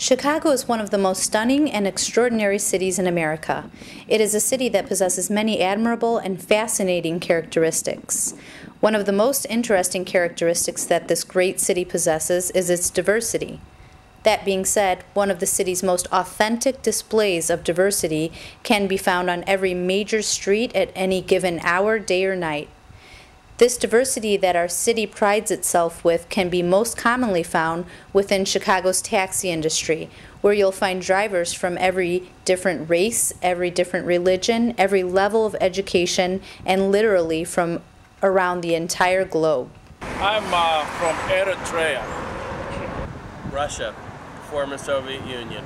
Chicago is one of the most stunning and extraordinary cities in America. It is a city that possesses many admirable and fascinating characteristics. One of the most interesting characteristics that this great city possesses is its diversity. That being said, one of the city's most authentic displays of diversity can be found on every major street at any given hour, day or night. This diversity that our city prides itself with can be most commonly found within Chicago's taxi industry, where you'll find drivers from every different race, every different religion, every level of education, and literally from around the entire globe. I'm from Eritrea. Russia, former Soviet Union.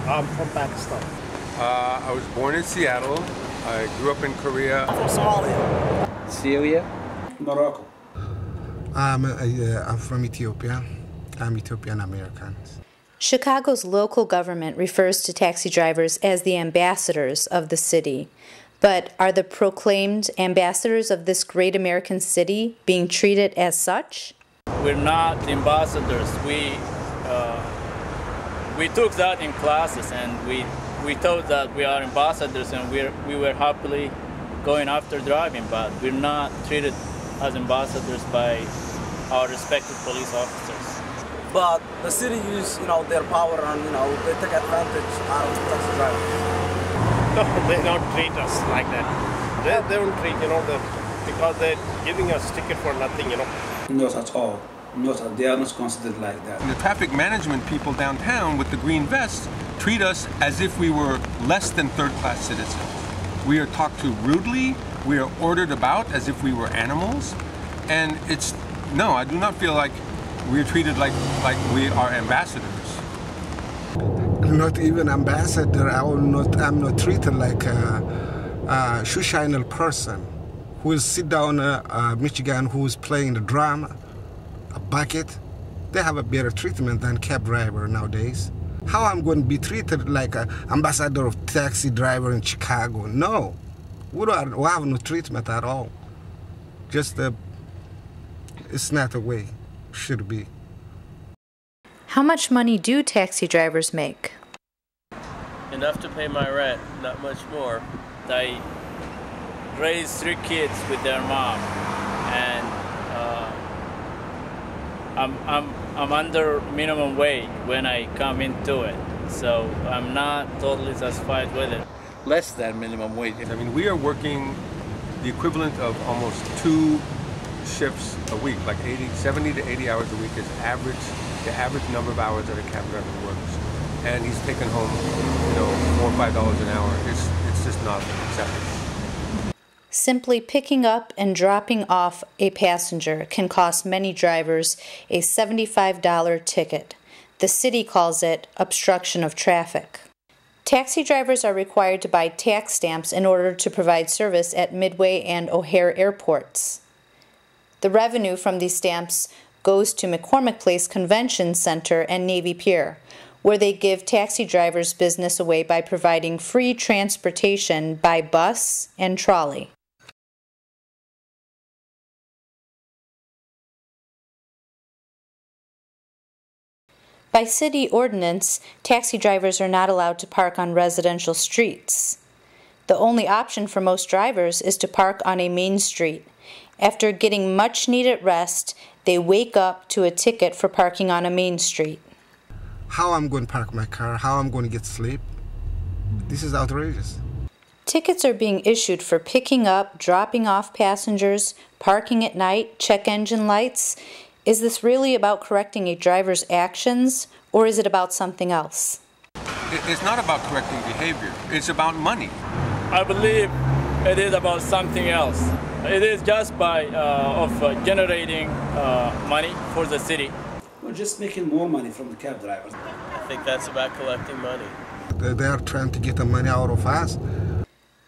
I'm from Pakistan. I was born in Seattle. I grew up in Korea. I'm from Somalia. Syria. Morocco. I'm from Ethiopia. I'm Ethiopian American. Chicago's local government refers to taxi drivers as the ambassadors of the city. But are the proclaimed ambassadors of this great American city being treated as such? We're not ambassadors. We took that in classes, and we thought that we are ambassadors, and we were happily going after driving, but we're not treated as ambassadors by our respective police officers. But the city use, their power and, they take advantage out of the taxi drivers. No, they don't treat us like that. They don't treat, because they're giving us ticket for nothing, Not at all. They are not considered like that. And the traffic management people downtown with the green vests treat us as if we were less than third-class citizens. We are talked to rudely, we are ordered about as if we were animals, and no, I do not feel like we're treated like we are ambassadors. Not even ambassador. I'm not treated like a shoe-shiner person who will sit down Michigan, who is playing the drum, a bucket. They have a better treatment than cab driver nowadays. How I'm going to be treated like an ambassador of taxi driver in Chicago? No, we have no treatment at all. Just it's not the way it should be. How much money do taxi drivers make? Enough to pay my rent, not much more. I raised 3 kids with their mom, and I'm under minimum wage when I come into it, so I'm not totally satisfied with it. Less than minimum wage. I mean, we are working the equivalent of almost 2 shifts a week, like 70 to 80 hours a week is the average number of hours that a cab driver works. And he's taking home, $4 or $5 an hour. It's just not acceptable. Simply picking up and dropping off a passenger can cost many drivers a $75 ticket. The city calls it obstruction of traffic. Taxi drivers are required to buy tax stamps in order to provide service at Midway and O'Hare airports. The revenue from these stamps goes to McCormick Place Convention Center and Navy Pier, where they give taxi drivers business away by providing free transportation by bus and trolley. By city ordinance, taxi drivers are not allowed to park on residential streets. The only option for most drivers is to park on a main street. After getting much-needed rest, they wake up to a ticket for parking on a main street. How I'm going to park my car, how I'm going to get sleep, this is outrageous. Tickets are being issued for picking up, dropping off passengers, parking at night, check engine lights. Is this really about correcting a driver's actions, or is it about something else? It's not about correcting behavior. It's about money. I believe it is about something else. It is just by generating money for the city. We're just making more money from the cab drivers. I think that's about collecting money. They are trying to get the money out of us.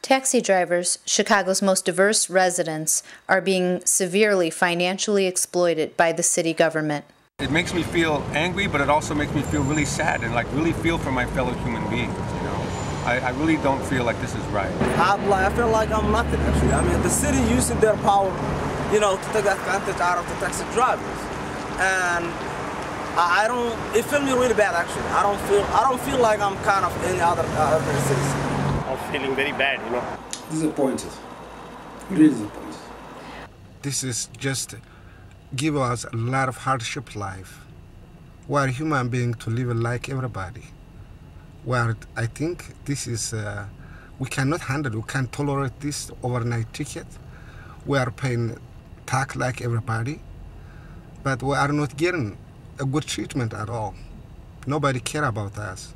Taxi drivers, Chicago's most diverse residents, are being severely financially exploited by the city government. It makes me feel angry, but it also makes me feel really sad and really feel for my fellow human beings, I really don't feel like this is right. I feel like I'm nothing, actually. I mean, the city using their power, to take advantage out of the taxi drivers. And I don't. It feels me really bad actually. I don't feel like I'm kind of any other citizen. I'm feeling very bad, you know. Disappointed. Really disappointed. This is just give us a lot of hardship life. We are human beings to live like everybody. Where I think this is, we cannot handle, we can't tolerate this overnight ticket. We are paying tax like everybody, but we are not getting a good treatment at all. Nobody care about us.